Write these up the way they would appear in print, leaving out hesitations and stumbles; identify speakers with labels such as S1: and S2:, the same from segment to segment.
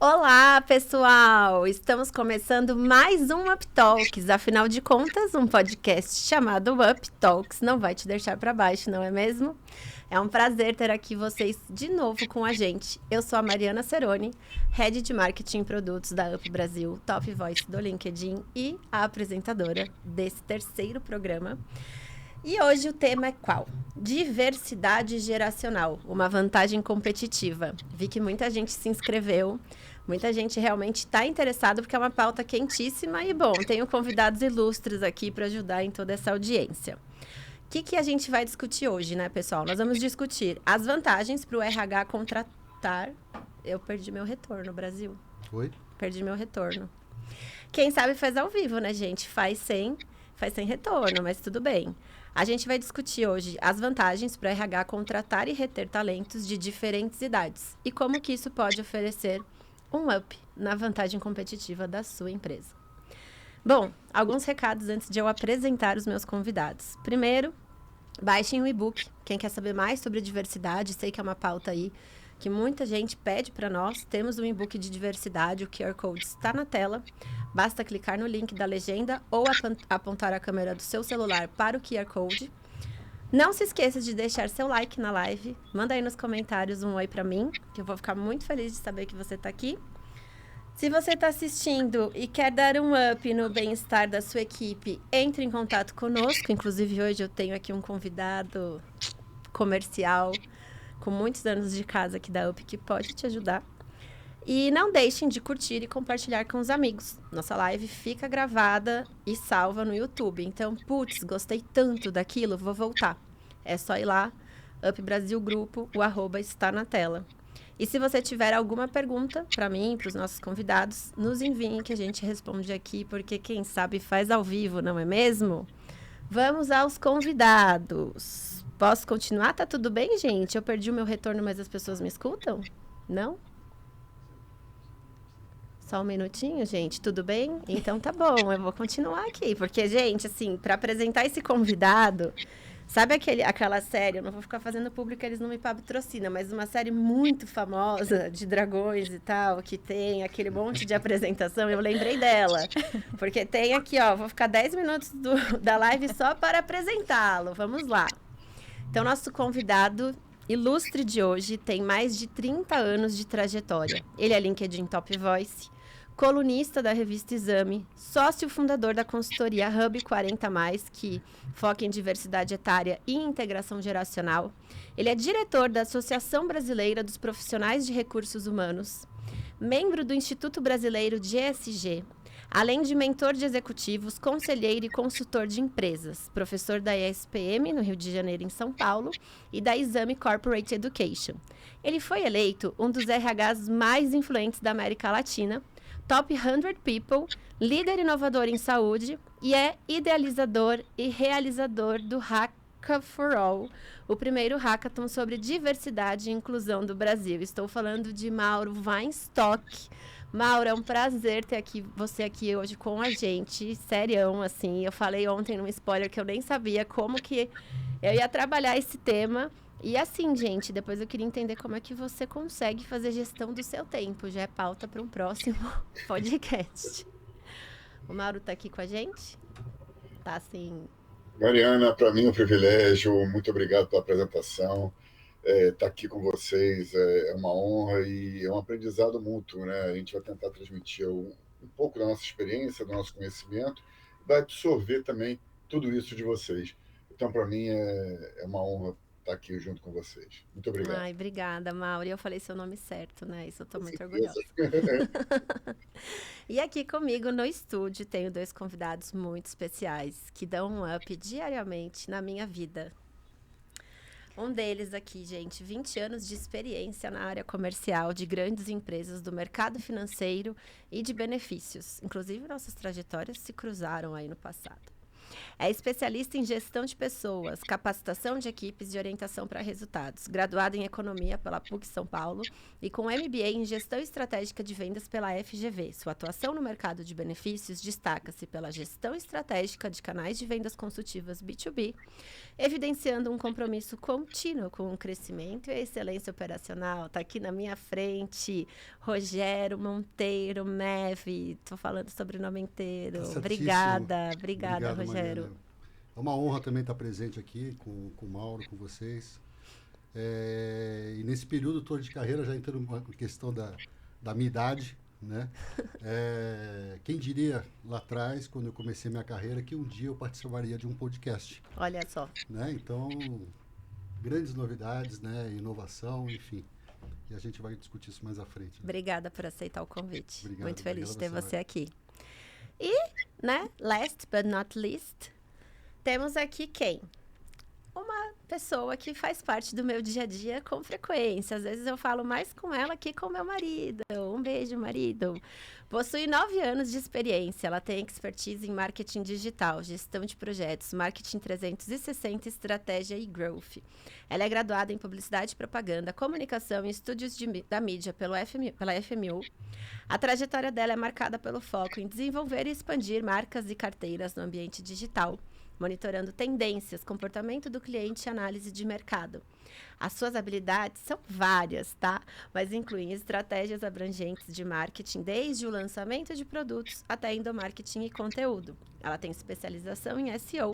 S1: Olá, pessoal! Estamos começando mais um Up Talks. Afinal de contas, um podcast chamado Up Talks não vai te deixar para baixo, não é mesmo? É um prazer ter aqui vocês de novo com a gente. Eu sou a Mariana Ceroni, Head de Marketing e Produtos da Up Brasil, Top Voice do LinkedIn e a apresentadora desse terceiro programa. E hoje o tema é qual? Diversidade geracional, uma vantagem competitiva. Vi que muita gente se inscreveu, muita gente realmente está interessada porque é uma pauta quentíssima e, bom, tenho convidados ilustres aqui para ajudar em toda essa audiência. O que a gente vai discutir hoje, né, pessoal? Nós vamos discutir as vantagens para o RH contratar... Eu perdi meu retorno, Brasil.
S2: Oi?
S1: Perdi meu retorno. Quem sabe faz ao vivo, né, gente? Faz sem retorno, mas tudo bem. A gente vai discutir hoje as vantagens para RH contratar e reter talentos de diferentes idades e como que isso pode oferecer um up na vantagem competitiva da sua empresa. Bom, alguns recados antes de eu apresentar os meus convidados. Primeiro, baixem o e-book. Quem quer saber mais sobre diversidade, sei que é uma pauta aí que muita gente pede para nós. Temos um e-book de diversidade, o QR Code está na tela. Basta clicar no link da legenda ou apontar a câmera do seu celular para o QR Code. Não se esqueça de deixar seu like na live. Manda aí nos comentários um oi para mim, que eu vou ficar muito feliz de saber que você está aqui. Se você está assistindo e quer dar um up no bem-estar da sua equipe, entre em contato conosco. Inclusive, hoje eu tenho aqui um convidado comercial com muitos anos de casa aqui da UP que pode te ajudar. E não deixem de curtir e compartilhar com os amigos. Nossa live fica gravada e salva no YouTube. Então, putz, gostei tanto daquilo, vou voltar. É só ir lá, Up Brasil Grupo, o @ está na tela. E se você tiver alguma pergunta para mim, para os nossos convidados, nos enviem que a gente responde aqui, porque quem sabe faz ao vivo, não é mesmo? Vamos aos convidados. Posso continuar? Tá tudo bem, gente? Eu perdi o meu retorno, mas as pessoas me escutam? Não? Só um minutinho, gente. Tudo bem? Então tá bom, eu vou continuar aqui. Porque, gente, assim, para apresentar esse convidado... Sabe aquela série, eu não vou ficar fazendo público, eles não me patrocinam, mas uma série muito famosa de dragões e tal, que tem aquele monte de apresentação, eu lembrei dela. Porque tem aqui, ó, vou ficar 10 minutos da live só para apresentá-lo. Vamos lá. Então, nosso convidado ilustre de hoje tem mais de 30 anos de trajetória. Ele é LinkedIn Top Voice, colunista da revista Exame, sócio fundador da consultoria Hub 40+, que foca em diversidade etária e integração geracional. Ele é diretor da Associação Brasileira dos Profissionais de Recursos Humanos, membro do Instituto Brasileiro de ESG, além de mentor de executivos, conselheiro e consultor de empresas, professor da ESPM, no Rio de Janeiro, em São Paulo, e da Exame Corporate Education. Ele foi eleito um dos RHs mais influentes da América Latina, Top 100 People, líder inovador em saúde e é idealizador e realizador do Hacka for All, o primeiro hackathon sobre diversidade e inclusão do Brasil. Estou falando de Mauro Weinstock. Mauro, é um prazer ter você aqui hoje com a gente, serião, assim. Eu falei ontem num spoiler que eu nem sabia como que eu ia trabalhar esse tema. E assim, gente, depois eu queria entender como é que você consegue fazer gestão do seu tempo. Já é pauta para um próximo podcast. O Mauro tá aqui com a gente? Tá, assim...
S2: Mariana, para mim é um privilégio. Muito obrigado pela apresentação. Estar aqui com vocês é uma honra e é um aprendizado mútuo, né? A gente vai tentar transmitir um pouco da nossa experiência, do nosso conhecimento, vai absorver também tudo isso de vocês. Então, para mim é uma honra estar aqui junto com vocês. Muito obrigado.
S1: Ai, obrigada, Mauro. E eu falei seu nome certo, né? Isso eu tô muito
S2: certeza.
S1: orgulhosa. E aqui comigo no estúdio tenho 2 convidados muito especiais que dão um up diariamente na minha vida. Um deles aqui, gente, 20 anos de experiência na área comercial de grandes empresas do mercado financeiro e de benefícios. Inclusive, nossas trajetórias se cruzaram aí no passado. É especialista em gestão de pessoas, capacitação de equipes e orientação para resultados. Graduado em economia pela PUC São Paulo e com MBA em gestão estratégica de vendas pela FGV. Sua atuação no mercado de benefícios destaca-se pela gestão estratégica de canais de vendas consultivas B2B, evidenciando um compromisso contínuo com o crescimento e a excelência operacional. Está aqui na minha frente, Rogério Monteiro Neve. Estou falando o sobrenome inteiro.
S3: Tá
S1: Obrigada,
S3: Obrigado,
S1: Rogério.
S3: Mariana. É uma honra também estar presente aqui com o Mauro, com vocês. E nesse período todo de carreira, já entrando na questão da minha idade, né? Quem diria lá atrás, quando eu comecei minha carreira, que um dia eu participaria de um podcast.
S1: Olha só.
S3: Né? Então, grandes novidades, né? Inovação, enfim. E a gente vai discutir isso mais à frente. Né?
S1: Obrigada por aceitar o convite.
S3: Obrigado,
S1: muito feliz de ter
S3: você
S1: aqui. E, né, last but not least, temos aqui quem? Uma pessoa que faz parte do meu dia a dia com frequência. Às vezes eu falo mais com ela que com meu marido. Um beijo, marido. Possui 9 anos de experiência. Ela tem expertise em marketing digital, gestão de projetos, marketing 360, estratégia e growth. Ela é graduada em publicidade e propaganda, comunicação e estudos da mídia pela FMU. A trajetória dela é marcada pelo foco em desenvolver e expandir marcas e carteiras no ambiente digital, monitorando tendências, comportamento do cliente e análise de mercado. As suas habilidades são várias, tá? Mas incluem estratégias abrangentes de marketing, desde o lançamento de produtos até endomarketing e conteúdo. Ela tem especialização em SEO,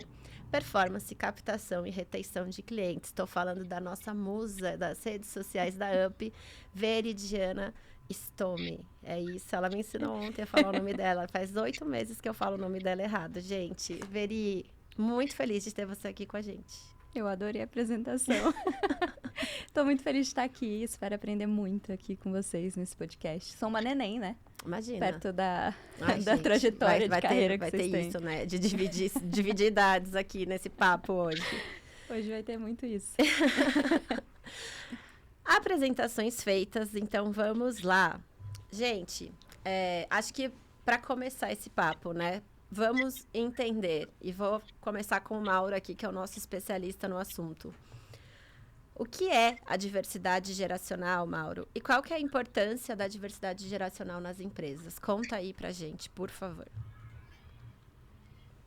S1: performance, captação e retenção de clientes. Estou falando da nossa musa das redes sociais da UP, Veridiana Stome. É isso, ela me ensinou ontem a falar o nome dela. Faz 8 meses que eu falo o nome dela errado, gente. Veri, muito feliz de ter você aqui com a gente.
S4: Eu adorei a apresentação. Estou muito feliz de estar aqui. Espero aprender muito aqui com vocês nesse podcast. Sou uma neném, né?
S1: Imagina.
S4: Perto da
S1: gente,
S4: trajetória de carreira que vocês têm.
S1: Vai ter isso, né? De dividir idades aqui nesse papo hoje.
S4: Hoje vai ter muito isso.
S1: Apresentações feitas, então vamos lá. Gente, acho que para começar esse papo, né? Vamos entender, e vou começar com o Mauro aqui, que é o nosso especialista no assunto. O que é a diversidade geracional, Mauro? E qual que é a importância da diversidade geracional nas empresas? Conta aí pra gente, por favor.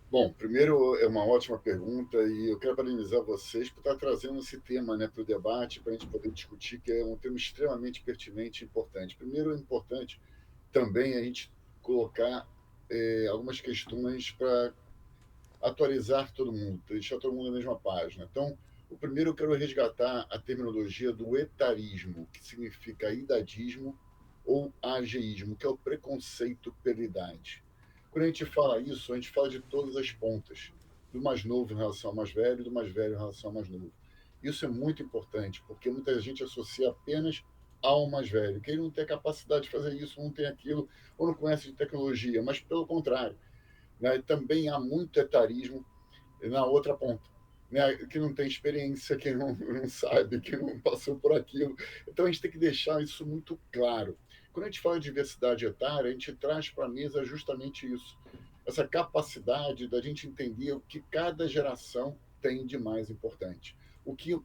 S2: Bom, primeiro é uma ótima pergunta e eu quero parabenizar vocês por estar trazendo esse tema, né, para o debate, para a gente poder discutir, que é um tema extremamente pertinente e importante. Primeiro, é importante também a gente colocar algumas questões para atualizar todo mundo, deixar todo mundo na mesma página. Então, o primeiro eu quero resgatar a terminologia do etarismo, que significa idadismo ou ageísmo, que é o preconceito pela idade. Quando a gente fala isso, a gente fala de todas as pontas, do mais novo em relação ao mais velho e do mais velho em relação ao mais novo. Isso é muito importante, porque muita gente associa apenas ao mais velho, que ele não tem a capacidade de fazer isso, não tem aquilo, ou não conhece de tecnologia, mas pelo contrário, né? Também há muito etarismo na outra ponta, né? Que não tem experiência, que não sabe, que não passou por aquilo. Então a gente tem que deixar isso muito claro. Quando a gente fala de diversidade etária, a gente traz para a mesa justamente isso, essa capacidade da gente entender o que cada geração tem de mais importante, o que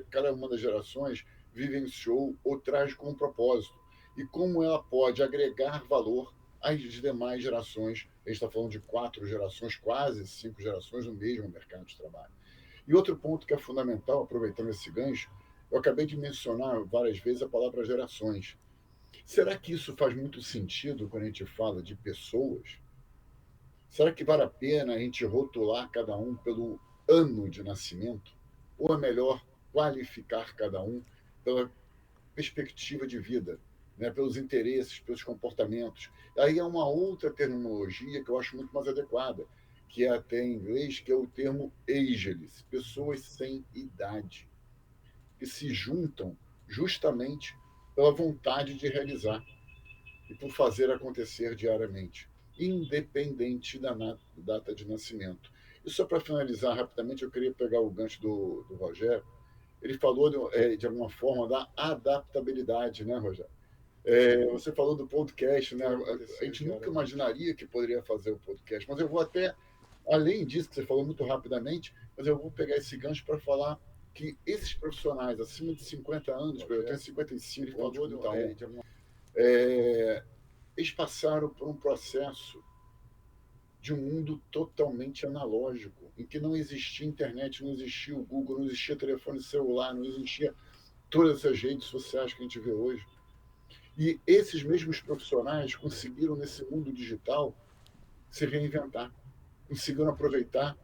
S2: cada uma das gerações vivenciou ou traz como propósito, e como ela pode agregar valor às demais gerações. A gente está falando de 4 gerações, quase 5 gerações no mesmo mercado de trabalho. E outro ponto que é fundamental, aproveitando esse gancho, eu acabei de mencionar várias vezes a palavra gerações. Será que isso faz muito sentido quando a gente fala de pessoas? Será que vale a pena a gente rotular cada um pelo ano de nascimento? Ou é melhor qualificar cada um pela perspectiva de vida, né? Pelos interesses, pelos comportamentos? Aí é uma outra terminologia que eu acho muito mais adequada, que é até em inglês, que é o termo ageless, pessoas sem idade, que se juntam justamente pela vontade de realizar e por fazer acontecer diariamente, independente da data de nascimento. E só para finalizar rapidamente, eu queria pegar o gancho do Rogério. Ele falou, de alguma forma, da adaptabilidade, né, Rogério? Você falou do podcast, né? A gente nunca imaginaria que poderia fazer o podcast, mas eu vou até Além disso, que você falou muito rapidamente, mas eu vou pegar esse gancho para falar que esses profissionais acima de 50 anos, eu tenho 55, falou de 51, eles passaram por um processo de um mundo totalmente analógico, em que não existia internet, não existia o Google, não existia telefone celular, não existia todas essas redes sociais que a gente vê hoje. E esses mesmos profissionais conseguiram, nesse mundo digital, se reinventar, conseguiram aproveitar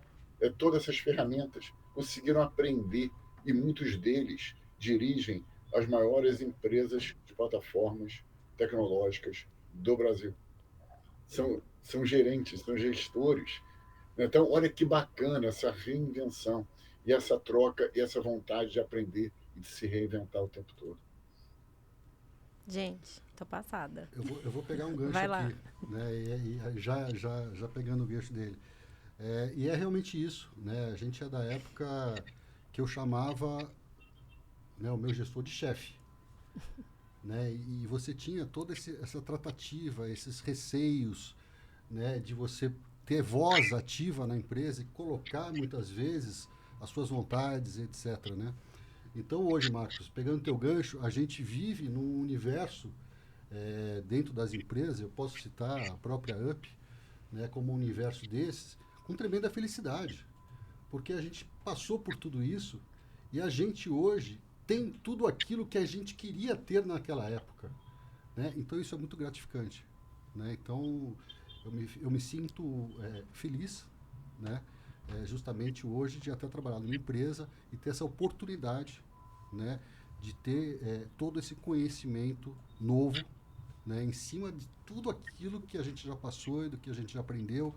S2: todas essas ferramentas, conseguiram aprender, e muitos deles dirigem as maiores empresas de plataformas tecnológicas do Brasil. São gerentes, são gestores. Então, olha que bacana essa reinvenção, e essa troca, e essa vontade de aprender e de se reinventar o tempo todo.
S1: Gente, tô passada.
S3: Eu vou pegar um gancho
S1: Vai lá.
S3: aqui, né? E já pegando o gancho dele. E é realmente isso, né? A gente é da época que eu chamava, né, o meu gestor de chefe, né? E você tinha toda essa tratativa, esses receios, né, de você ter voz ativa na empresa e colocar muitas vezes as suas vontades, etc, né? Então hoje, Marcos, pegando teu gancho, a gente vive num universo dentro das empresas, eu posso citar a própria UP, né, como um universo desses, com tremenda felicidade, porque a gente passou por tudo isso e a gente hoje tem tudo aquilo que a gente queria ter naquela época, né? Então isso é muito gratificante, né? Então eu me sinto feliz, né? Justamente hoje de até trabalhar numa empresa e ter essa oportunidade, né, de ter todo esse conhecimento novo, né, em cima de tudo aquilo que a gente já passou e do que a gente já aprendeu,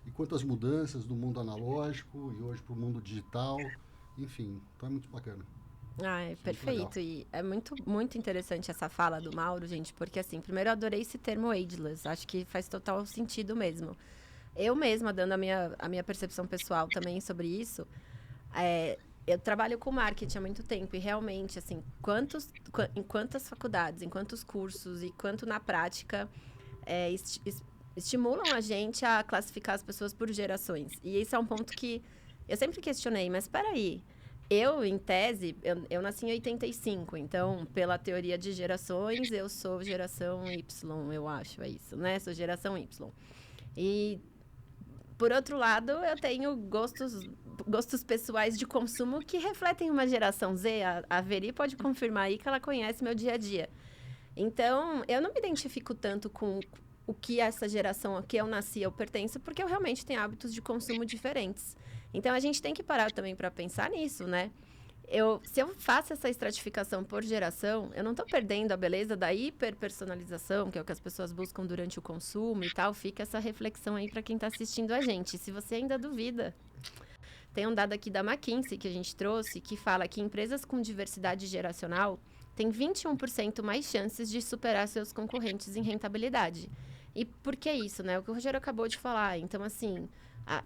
S3: e quantas mudanças do mundo analógico e hoje para o mundo digital, enfim, então é muito bacana.
S1: Perfeito. E é muito, muito interessante essa fala do Mauro, gente, porque assim, primeiro eu adorei esse termo ageless, acho que faz total sentido mesmo. Eu mesma, dando a minha percepção pessoal também sobre isso, eu trabalho com marketing há muito tempo e realmente, assim, em quantas faculdades, em quantos cursos e quanto na prática estimulam a gente a classificar as pessoas por gerações. E esse é um ponto que eu sempre questionei, mas espera aí. Eu, em tese, eu nasci em 85, então, pela teoria de gerações, eu sou geração Y, eu acho, é isso, né? Sou geração Y. E, por outro lado, eu tenho gostos pessoais de consumo que refletem uma geração Z. A Veri pode confirmar aí que ela conhece meu dia a dia. Então, eu não me identifico tanto com o que essa geração a que eu nasci, eu pertenço, porque eu realmente tenho hábitos de consumo diferentes. Então, a gente tem que parar também para pensar nisso, né? Se eu faço essa estratificação por geração, eu não estou perdendo a beleza da hiperpersonalização, que é o que as pessoas buscam durante o consumo e tal. Fica essa reflexão aí para quem está assistindo a gente. Se você ainda duvida, tem um dado aqui da McKinsey que a gente trouxe, que fala que empresas com diversidade geracional têm 21% mais chances de superar seus concorrentes em rentabilidade. E por que isso, né? O que o Rogério acabou de falar. Então, assim,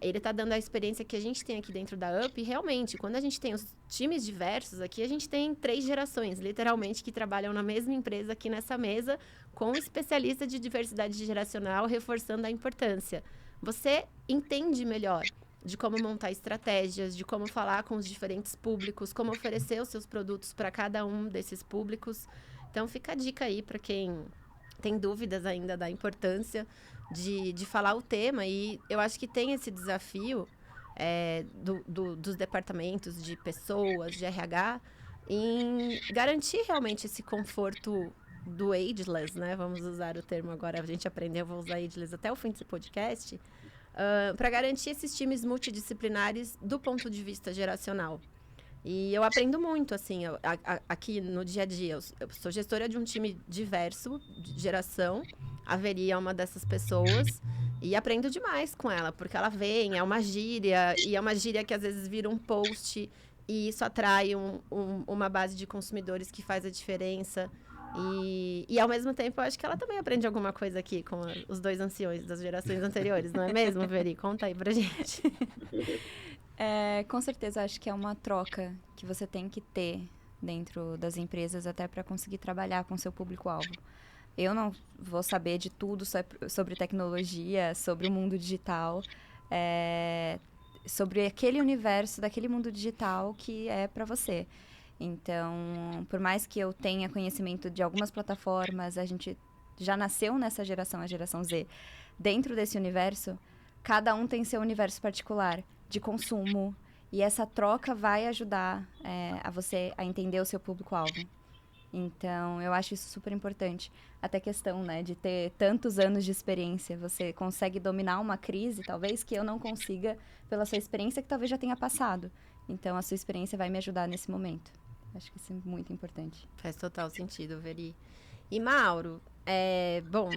S1: ele está dando a experiência que a gente tem aqui dentro da UP, e realmente, quando a gente tem os times diversos aqui, a gente tem 3 gerações, literalmente, que trabalham na mesma empresa aqui nessa mesa, com um especialista de diversidade geracional, reforçando a importância. Você entende melhor de como montar estratégias, de como falar com os diferentes públicos, como oferecer os seus produtos para cada um desses públicos. Então, fica a dica aí para quem tem dúvidas ainda da importância de falar o tema. E eu acho que tem esse desafio dos departamentos de pessoas, de RH, em garantir realmente esse conforto do ageless, né? Vamos usar o termo agora, a gente aprendeu, vou usar ageless até o fim desse podcast, para garantir esses times multidisciplinares do ponto de vista geracional. E eu aprendo muito, assim, aqui no dia a dia. Eu sou gestora de um time diverso, de geração. A Veri é uma dessas pessoas. E aprendo demais com ela, porque ela vem, é uma gíria, e é uma gíria que às vezes vira um post, e isso atrai uma base de consumidores que faz a diferença. E ao mesmo tempo, eu acho que ela também aprende alguma coisa aqui com os 2 anciões das gerações anteriores, não é mesmo, Veri? Conta aí pra gente.
S4: Com certeza, acho que é uma troca que você tem que ter dentro das empresas até para conseguir trabalhar com seu público-alvo. Eu não vou saber de tudo sobre tecnologia, sobre o mundo digital. sobre aquele universo, daquele mundo digital que é para você. Então, por mais que eu tenha conhecimento de algumas plataformas, a gente já nasceu nessa geração, a geração Z, dentro desse universo, cada um tem seu universo particular de consumo, e essa troca vai ajudar a você a entender o seu público-alvo. Então, eu acho isso super importante. Até questão, né, de ter tantos anos de experiência. Você consegue dominar uma crise, talvez, que eu não consiga pela sua experiência, que talvez já tenha passado. Então, a sua experiência vai me ajudar nesse momento. Acho que isso é muito importante.
S1: Faz total sentido, Veri. E, Mauro, bom,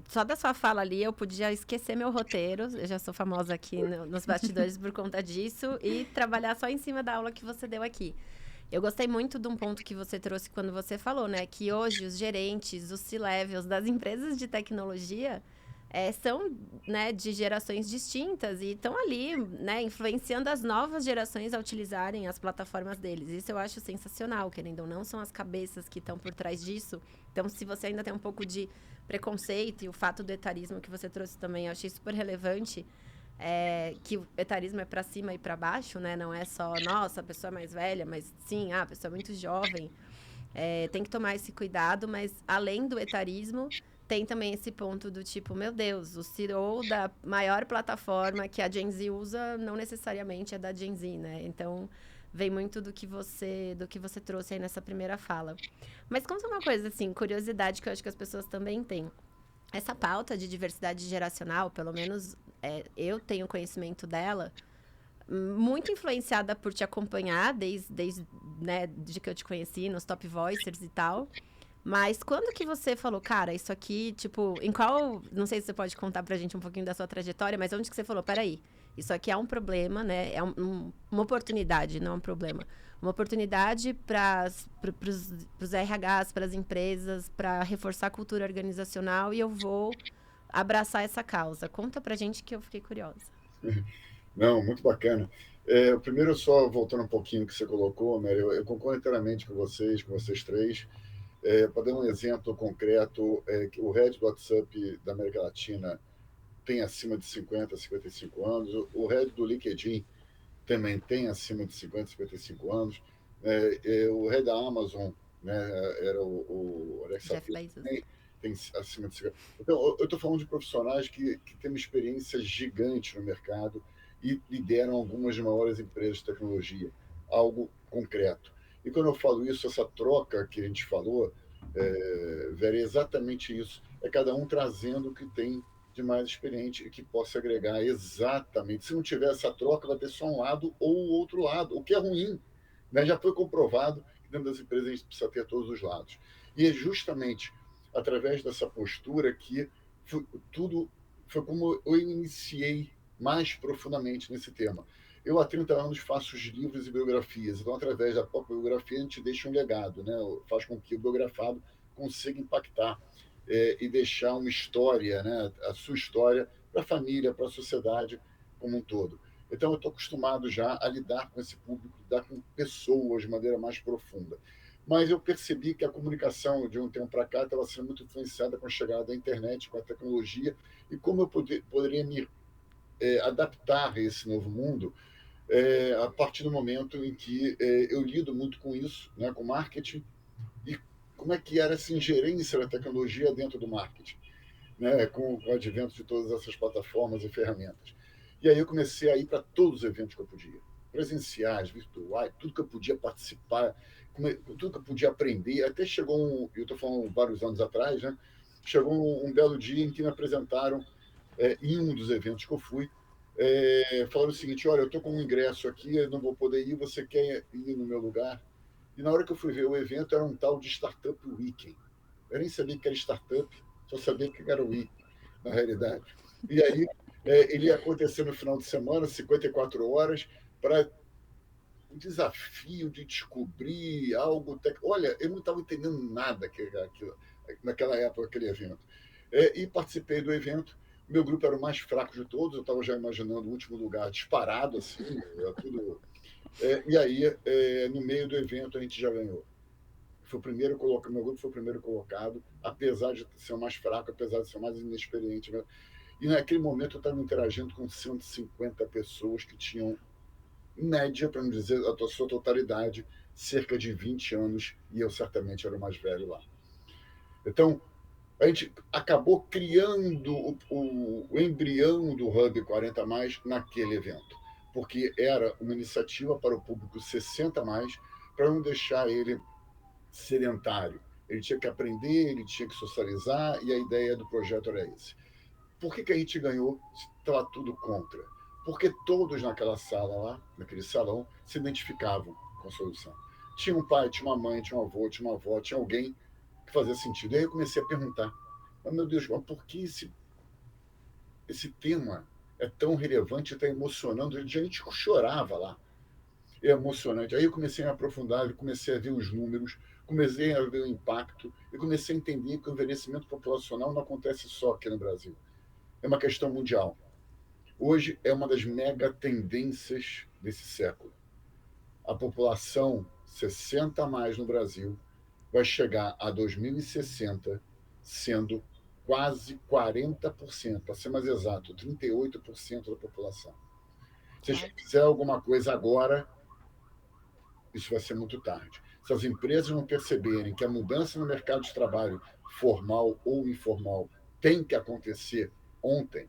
S1: só da sua fala ali, eu podia esquecer meu roteiro. Eu já sou famosa aqui nos bastidores por conta disso. E trabalhar só em cima da aula que você deu aqui. Eu gostei muito de um ponto que você trouxe quando você falou, né? Que hoje os gerentes, os C-levels das empresas de tecnologia são, né, de gerações distintas e estão ali, né, influenciando as novas gerações a utilizarem as plataformas deles. Isso eu acho sensacional, querendo ou não, são as cabeças que estão por trás disso. Então, se você ainda tem um pouco de preconceito e o fato do etarismo que você trouxe também, eu achei super relevante. Que o etarismo é para cima e para baixo, né? Não é só, nossa, a pessoa é mais velha, mas sim, a pessoa é muito jovem. Tem que tomar esse cuidado, mas além do etarismo, tem também esse ponto do tipo, meu Deus, o CEO da maior plataforma que a Gen Z usa não necessariamente é da Gen Z, né? Então, vem muito do que você trouxe aí nessa primeira fala. Mas conta uma coisa, assim, curiosidade que eu acho que as pessoas também têm. Essa pauta de diversidade geracional, pelo menos eu tenho conhecimento dela, muito influenciada por te acompanhar desde né, de que eu te conheci, nos Top Voicers e tal. Mas quando que você falou, cara, isso aqui, tipo, em qual... Não sei se você pode contar pra gente um pouquinho da sua trajetória, mas onde que você falou, peraí, isso aqui é um problema, né? É uma oportunidade, não é um problema. Uma oportunidade para os RHs, para as empresas, para reforçar a cultura organizacional e eu vou abraçar essa causa. Conta pra gente que eu fiquei curiosa.
S2: Não, muito bacana. Primeiro, só voltando um pouquinho no que você colocou, Mary, eu concordo inteiramente com vocês três. Para dar um exemplo concreto, que o head do WhatsApp da América Latina tem acima de 50, 55 anos, o head do LinkedIn também tem acima de 50, 55 anos, o head da Amazon, né, era o Alex
S1: Jeff Bezos.
S2: tem acima de 50. Então, eu estou falando de profissionais que têm uma experiência gigante no mercado e lideram algumas das maiores empresas de tecnologia, algo concreto. E quando eu falo isso, essa troca que a gente falou, Vera, é exatamente isso. É cada um trazendo o que tem de mais experiente e que possa agregar exatamente. Se não tiver essa troca, vai ter só um lado ou o outro lado, o que é ruim. Né? Já foi comprovado que dentro das empresas a gente precisa ter todos os lados. E é justamente através dessa postura que tudo foi como eu iniciei mais profundamente nesse tema. Eu, há 30 anos, faço os livros e biografias. Então, através da própria biografia, a gente deixa um legado, né? Faz com que o biografado consiga impactar e deixar uma história, né? A sua história, para a família, para a sociedade como um todo. Então, eu estou acostumado já a lidar com esse público, lidar com pessoas de maneira mais profunda. Mas eu percebi que a comunicação, de um tempo para cá, estava sendo muito influenciada com a chegada da internet, com a tecnologia, e como eu poderia me adaptar a esse novo mundo a partir do momento em que eu lido muito com isso, né, com marketing, e como é que era essa ingerência da tecnologia dentro do marketing, né, com o advento de todas essas plataformas e ferramentas. E aí eu comecei a ir para todos os eventos que eu podia, presenciais, virtuais, tudo que eu podia participar, tudo que eu podia aprender. Até chegou eu estou falando vários anos atrás, né, chegou um belo dia em que me apresentaram em um dos eventos que eu fui, falaram o seguinte: olha, eu estou com um ingresso aqui, eu não vou poder ir, você quer ir no meu lugar? E na hora que eu fui ver o evento, era um tal de Startup Weekend. Eu nem sabia que era startup, só sabia que era Week, na realidade. E aí, ele ia acontecer no final de semana, 54 horas, para um desafio de descobrir algo. Olha, eu não estava entendendo nada naquela época, aquele evento. E participei do evento. Meu grupo era o mais fraco de todos, eu estava já imaginando o último lugar disparado, assim, tudo. E aí, no meio do evento, a gente já ganhou. Foi o primeiro colocado, meu grupo foi o primeiro colocado, apesar de ser o mais fraco, apesar de ser o mais inexperiente. Né? E naquele momento eu estava interagindo com 150 pessoas que tinham, em média, para não dizer a sua totalidade, cerca de 20 anos, e eu certamente era o mais velho lá. Então, a gente acabou criando o embrião do Hub 40 mais naquele evento, porque era uma iniciativa para o público 60 mais, para não deixar ele sedentário. Ele tinha que aprender, ele tinha que socializar, e a ideia do projeto era esse. Por que a gente ganhou se estava tudo contra? Porque todos naquela sala lá, naquele salão, se identificavam com a solução. Tinha um pai, tinha uma mãe, tinha um avô, tinha uma avó, tinha alguém que fazia sentido. E aí eu comecei a perguntar, mas, meu Deus, mas por que esse tema é tão relevante, está emocionando? A gente chorava lá. É emocionante. Aí eu comecei a me aprofundar, comecei a ver os números, comecei a ver o impacto e comecei a entender que o envelhecimento populacional não acontece só aqui no Brasil. É uma questão mundial. Hoje é uma das mega tendências desse século. A população 60 a mais no Brasil vai chegar a 2060 sendo quase 40%, para ser mais exato, 38% da população. Se a gente fizer alguma coisa agora, isso vai ser muito tarde. Se as empresas não perceberem que a mudança no mercado de trabalho, formal ou informal, tem que acontecer ontem,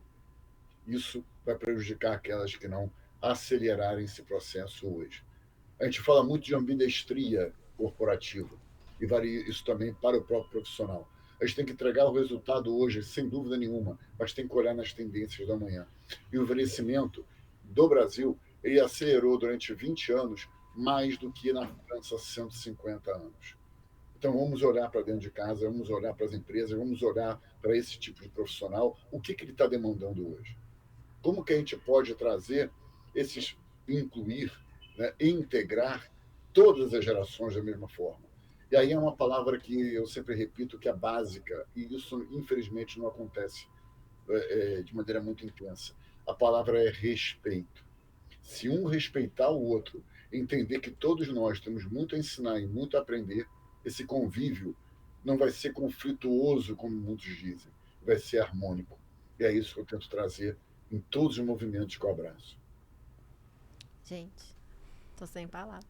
S2: isso vai prejudicar aquelas que não acelerarem esse processo hoje. A gente fala muito de ambidestria corporativa, e vale isso também para o próprio profissional. A gente tem que entregar o resultado hoje, sem dúvida nenhuma, mas tem que olhar nas tendências da manhã. E o envelhecimento do Brasil, ele acelerou durante 20 anos mais do que na França 150 anos. Então, vamos olhar para dentro de casa, vamos olhar para as empresas, vamos olhar para esse tipo de profissional, o que ele está demandando hoje. Como que a gente pode trazer incluir, né, integrar todas as gerações da mesma forma? E aí é uma palavra que eu sempre repito que é básica, e isso, infelizmente, não acontece de maneira muito intensa. A palavra é respeito. Se um respeitar o outro, entender que todos nós temos muito a ensinar e muito a aprender, esse convívio não vai ser conflituoso, como muitos dizem, vai ser harmônico. E é isso que eu tento trazer em todos os movimentos que eu abraço.
S1: Gente, tô sem palavras.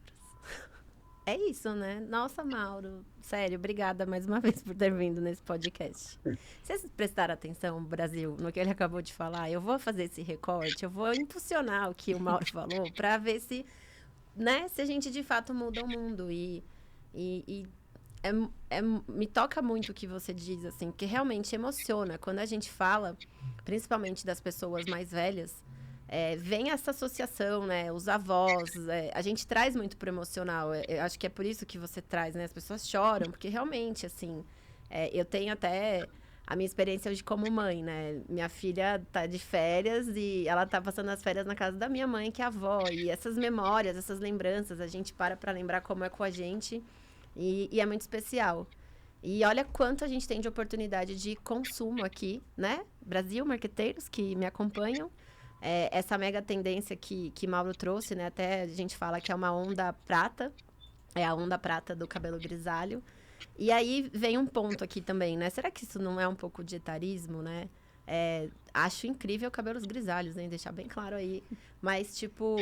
S1: É isso, né? Nossa, Mauro, sério, obrigada mais uma vez por ter vindo nesse podcast. Vocês prestaram atenção, Brasil, no que ele acabou de falar? Eu vou fazer esse recorte, eu vou impulsionar o que o Mauro falou para ver se, né, se a gente de fato muda o mundo. E me toca muito o que você diz, assim, que realmente emociona. Quando a gente fala, principalmente das pessoas mais velhas, vem essa associação, né? Os avós, a gente traz muito pro emocional. Eu acho que é por isso que você traz, né? As pessoas choram, porque realmente, assim, eu tenho até a minha experiência hoje como mãe, né? Minha filha tá de férias e ela tá passando as férias na casa da minha mãe, que é a avó. E essas memórias, essas lembranças, a gente para lembrar como é com a gente e é muito especial. E olha quanto a gente tem de oportunidade de consumo aqui, né? Brasil, marqueteiros que me acompanham. Essa mega tendência que Mauro trouxe, né? Até a gente fala que é uma onda prata, é a onda prata do cabelo grisalho. E aí vem um ponto aqui também, né? Será que isso não é um pouco de etarismo, né? Acho incrível cabelos grisalhos, hein? Deixar bem claro aí. Mas, tipo,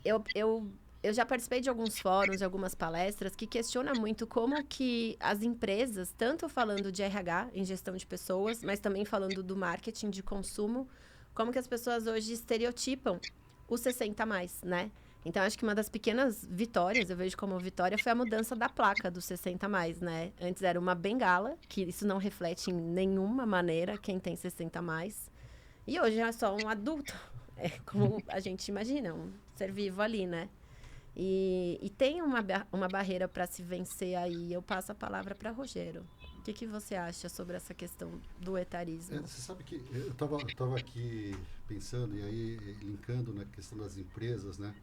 S1: eu já participei de alguns fóruns, de algumas palestras, que questionam muito como que as empresas, tanto falando de RH, em gestão de pessoas, mas também falando do marketing de consumo, como que as pessoas hoje estereotipam os 60 mais, né? Então, acho que uma das pequenas vitórias, eu vejo como vitória, foi a mudança da placa dos 60 mais, né? Antes era uma bengala, que isso não reflete em nenhuma maneira quem tem 60 mais. E hoje é só um adulto, como a gente imagina, um ser vivo ali, né? E tem uma barreira para se vencer aí. Eu passo a palavra para Rogério. O que você acha sobre essa questão do etarismo?
S3: Você sabe que eu estava aqui pensando e aí linkando na questão das empresas, né?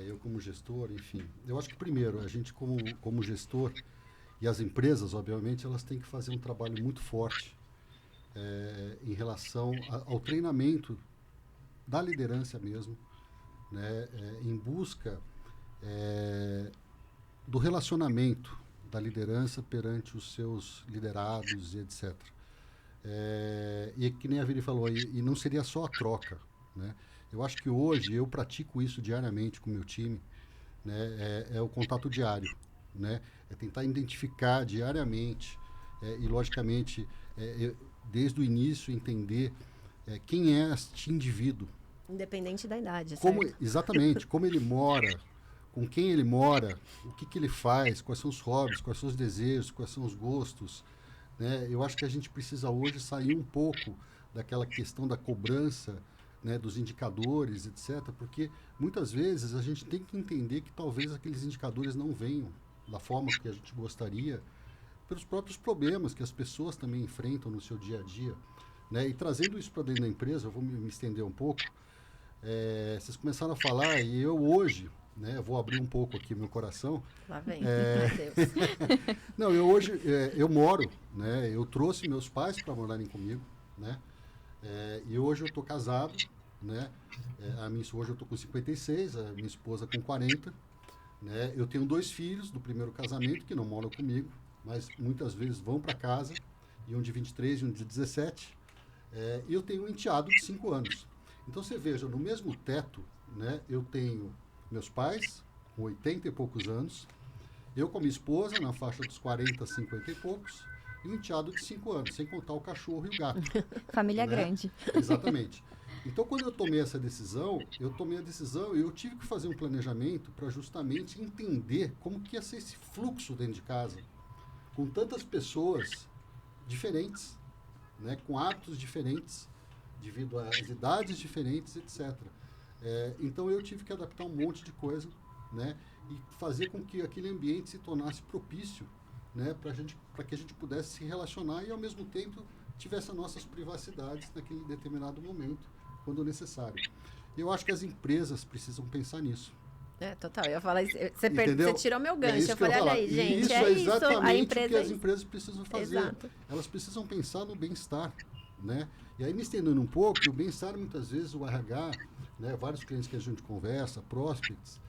S3: Eu como gestor, enfim. Eu acho que primeiro, a gente como gestor e as empresas, obviamente, elas têm que fazer um trabalho muito forte em relação ao treinamento da liderança mesmo, né? Em busca do relacionamento da liderança perante os seus liderados e etc. E que nem a Viri falou, e não seria só a troca, né? Eu acho que hoje eu pratico isso diariamente com o meu time, né? É o contato diário, né? É tentar identificar diariamente e, logicamente, desde o início entender quem é este indivíduo.
S1: Independente da idade,
S3: Como,
S1: certo?
S3: exatamente, como ele mora, com quem ele mora, o que ele faz, quais são os hobbies, quais são os desejos, quais são os gostos, né? Eu acho que a gente precisa hoje sair um pouco daquela questão da cobrança, né, dos indicadores, etc., porque muitas vezes a gente tem que entender que talvez aqueles indicadores não venham da forma que a gente gostaria, pelos próprios problemas que as pessoas também enfrentam no seu dia a dia, né? E trazendo isso para dentro da empresa, eu vou me estender um pouco. Vocês começaram a falar e eu hoje, né, vou abrir um pouco aqui meu coração.
S1: Lá vem, meu Deus.
S3: Não, eu hoje, eu moro, né, eu trouxe meus pais para morarem comigo, né, e hoje eu estou casado, né, hoje eu estou com 56, a minha esposa com 40, né, eu tenho 2 filhos do primeiro casamento que não moram comigo, mas muitas vezes vão para casa, e um de 23 e um de 17, e eu tenho um enteado de 5 anos. Então você veja, no mesmo teto, né, eu tenho meus pais com 80 e poucos anos, eu com a minha esposa na faixa dos 40, 50 e poucos, e um enteado de 5 anos, sem contar o cachorro e o gato.
S4: Família
S3: né?
S4: grande.
S3: Exatamente. Então, quando eu tomei essa decisão, e eu tive que fazer um planejamento para justamente entender como que ia ser esse fluxo dentro de casa, com tantas pessoas diferentes, né, com hábitos diferentes, devido às idades diferentes, etc. Então, eu tive que adaptar um monte de coisa, né, e fazer com que aquele ambiente se tornasse propício, né, para que a gente pudesse se relacionar e, ao mesmo tempo, tivesse as nossas privacidades naquele determinado momento, quando necessário. Eu acho que as empresas precisam pensar nisso.
S1: Total, eu ia falar isso. Você tirou meu
S3: É
S1: gancho.
S3: isso
S1: Eu
S3: que
S1: falei, olha
S3: falar.
S1: aí, gente,
S3: Isso
S1: é isso.
S3: exatamente
S1: A
S3: o
S1: empresa
S3: que as empresas precisam fazer.
S1: Exato.
S3: Elas precisam pensar no bem-estar, né? E aí, me estendendo um pouco, o bem-estar, muitas vezes, o RH, né, vários clientes que a gente conversa, prospects,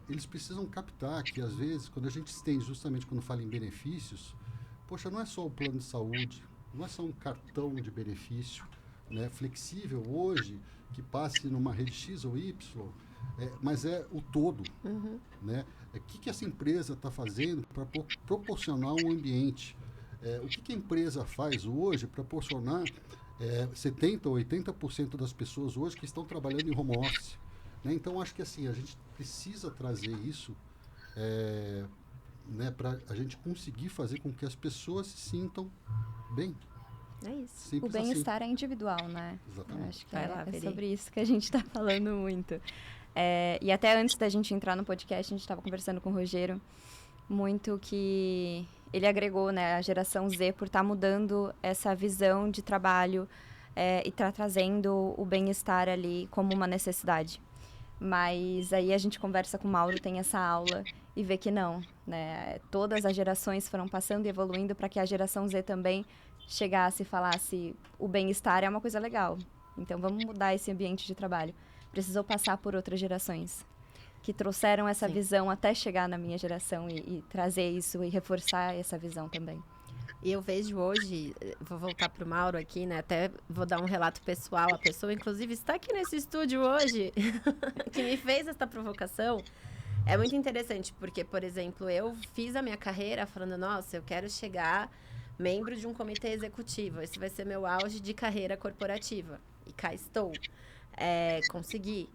S3: eles precisam captar que, às vezes, quando a gente estende, justamente quando fala em benefícios, poxa, não é só o plano de saúde, não é só um cartão de benefício, né, flexível hoje, que passe numa rede X ou Y, mas é o todo.
S1: Uhum.
S3: Né? O que essa empresa está fazendo para proporcionar um ambiente? O que a empresa faz hoje para proporcionar 70% ou 80% das pessoas hoje que estão trabalhando em home office? Né? Então, acho que assim, a gente precisa trazer isso né, para a gente conseguir fazer com que as pessoas se sintam bem.
S1: É isso.
S3: Simples
S4: O bem-estar
S3: assim.
S4: é individual, né?
S3: Exatamente.
S4: Eu acho que
S1: Vai lá,
S4: é
S1: Veri.
S4: sobre isso que a gente está falando muito. E até antes da gente entrar no podcast, a gente estava conversando com o Rogério, muito que ele agregou, né, a geração Z por estar mudando essa visão de trabalho e tá trazendo o bem-estar ali como uma necessidade. Mas aí a gente conversa com o Mauro, tem essa aula e vê que não, né? Todas as gerações foram passando e evoluindo para que a geração Z também chegasse e falasse o bem-estar é uma coisa legal. Então vamos mudar esse ambiente de trabalho. Precisou passar por outras gerações que trouxeram essa
S1: Sim.
S4: visão até chegar na minha geração e trazer isso e reforçar essa visão também.
S1: E eu vejo hoje, vou voltar para o Mauro aqui, né? Até vou dar um relato pessoal. A pessoa, inclusive, está aqui nesse estúdio hoje, que me fez essa provocação. É muito interessante, porque, por exemplo, eu fiz a minha carreira falando, nossa, eu quero chegar membro de um comitê executivo. Esse vai ser meu auge de carreira corporativa. E cá estou. Consegui.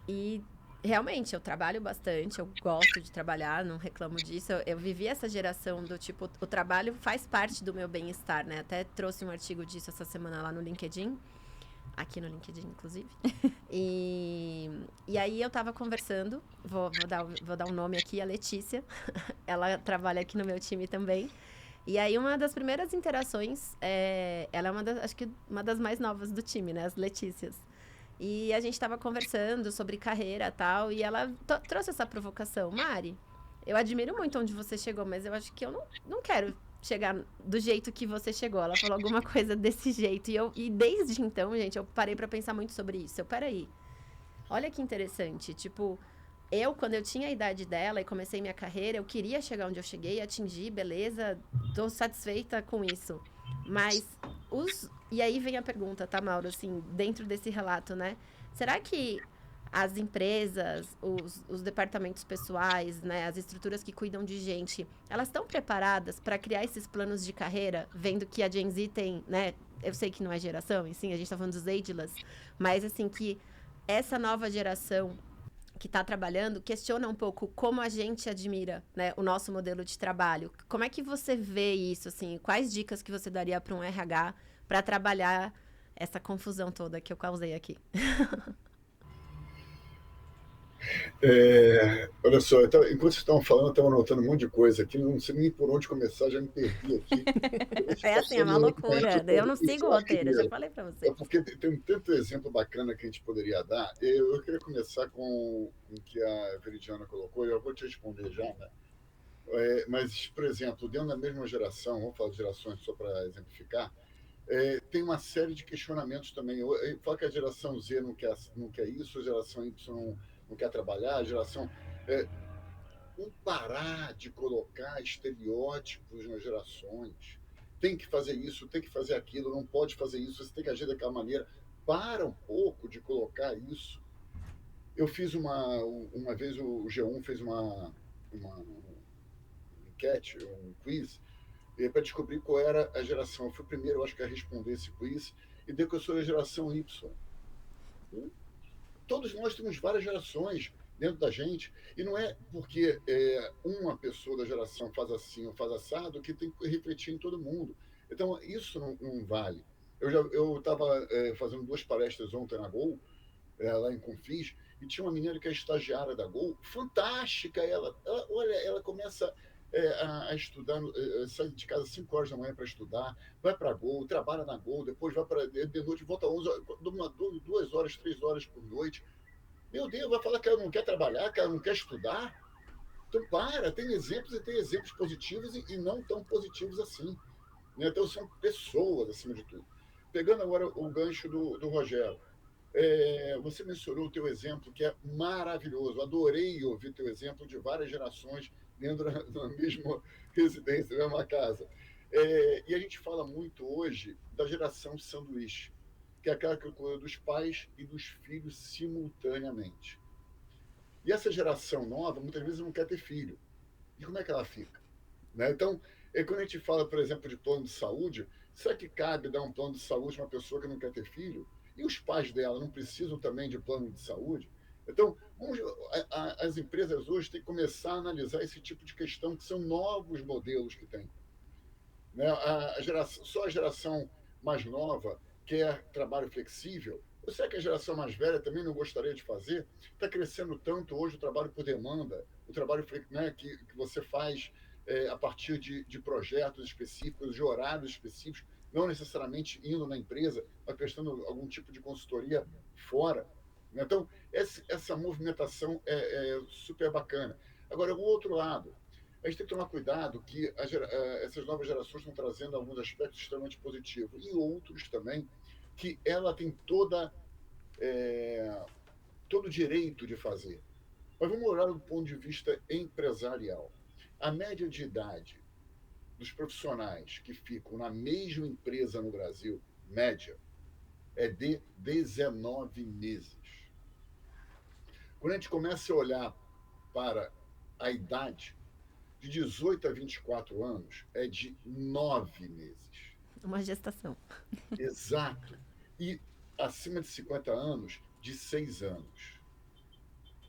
S1: E realmente, eu trabalho bastante, eu gosto de trabalhar, não reclamo disso. Eu vivi essa geração do tipo, o trabalho faz parte do meu bem-estar, né? Até trouxe um artigo disso essa semana lá no LinkedIn, aqui no LinkedIn, inclusive. E aí eu tava conversando, vou dar um nome aqui, a Letícia. Ela trabalha aqui no meu time também. E aí, uma das primeiras interações, ela é acho que uma das mais novas do time, né? As Letícias. E a gente estava conversando sobre carreira e tal, e ela trouxe essa provocação. Mari, eu admiro muito onde você chegou, mas eu acho que eu não quero chegar do jeito que você chegou. Ela falou alguma coisa desse jeito. E desde então, gente, eu parei para pensar muito sobre isso. Peraí, olha que interessante. Tipo, quando eu tinha a idade dela e comecei minha carreira, eu queria chegar onde eu cheguei, atingir, beleza, tô satisfeita com isso. Mas e aí vem a pergunta, tá, Mauro? Assim, dentro desse relato, né? Será que as empresas, os departamentos pessoais, né, as estruturas que cuidam de gente, elas estão preparadas para criar esses planos de carreira, vendo que a Gen Z tem, né? Eu sei que não é geração, e sim, a gente está falando dos ageless, mas assim que essa nova geração que está trabalhando questiona um pouco como a gente admira, né, o nosso modelo de trabalho. Como é que você vê isso, assim? Quais dicas que você daria para um RH para trabalhar essa confusão toda que eu causei aqui?
S2: Olha só, então, enquanto vocês estavam falando, eu estava anotando um monte de coisa aqui, não sei nem por onde começar, já me perdi aqui. Eu vou
S1: É
S2: ficar
S1: assim, é uma loucura. Eu
S2: sobre
S1: não
S2: isso.
S1: sigo o
S2: Eu acho que
S1: roteiro, eu já falei para
S2: é
S1: você.
S2: porque tem tanto exemplo bacana que a gente poderia dar. Eu queria começar com o que a Veridiana colocou, e eu vou te responder já, né? Mas, por exemplo, dentro da mesma geração, vamos falar de gerações só para exemplificar, tem uma série de questionamentos também. Eu falo que a geração Z não quer isso, a geração Y não quer trabalhar, a geração. É, Vamos parar de colocar estereótipos nas gerações. Tem que fazer isso, tem que fazer aquilo, não pode fazer isso, você tem que agir daquela maneira. Para um pouco de colocar isso. Eu fiz uma vez, o G1 fez uma enquete, um quiz, para descobrir qual era a geração. Eu fui o primeiro, eu acho que, a responder esse quiz, e deu que eu sou da geração Y. Todos nós temos várias gerações dentro da gente, e não é porque uma pessoa da geração faz assim ou faz assado que tem que refletir em todo mundo. Então, isso não vale. Eu estava fazendo 2 palestras ontem na Gol, lá em Confins, e tinha uma menina que é estagiária da Gol, fantástica. Olha, ela começa a estudar, sai de casa às 5 horas da manhã para estudar, vai para a Gol, trabalha na Gol, depois vai para de noite, volta 11, 2 horas, 3 horas por noite. Meu Deus, vai falar que ela não quer trabalhar, que ela não quer estudar? Então, tem exemplos e tem exemplos positivos e não tão positivos assim. Né? Então, são pessoas, acima de tudo. Pegando agora o gancho do Rogério, você mencionou o teu exemplo, que é maravilhoso. Adorei ouvir teu exemplo de várias gerações dentro da mesma residência, da mesma casa. E a gente fala muito hoje da geração sanduíche, que é aquela que cuida dos pais e dos filhos simultaneamente. E essa geração nova, muitas vezes, não quer ter filho. E como é que ela fica? Né? Então, quando a gente fala, por exemplo, de plano de saúde, será que cabe dar um plano de saúde a uma pessoa que não quer ter filho? E os pais dela não precisam também de plano de saúde? Então, as empresas hoje têm que começar a analisar esse tipo de questão, que são novos modelos que tem. Né? Só a geração mais nova quer trabalho flexível. Ou será que a geração mais velha também não gostaria de fazer? Está crescendo tanto hoje o trabalho por demanda, o trabalho, né, que você faz a partir de projetos específicos, de horários específicos, não necessariamente indo na empresa, mas prestando algum tipo de consultoria fora. Então, essa movimentação é super bacana. Agora, o outro lado, a gente tem que tomar cuidado que essas novas gerações estão trazendo alguns aspectos extremamente positivos e outros também que ela tem todo o direito de fazer. Mas vamos olhar do ponto de vista empresarial. A média de idade dos profissionais que ficam na mesma empresa no Brasil, média, é de 19 meses. Quando a gente começa a olhar para a idade, de 18 a 24 anos, é de 9 meses.
S1: Uma gestação.
S2: Exato. E acima de 50 anos, de 6 anos.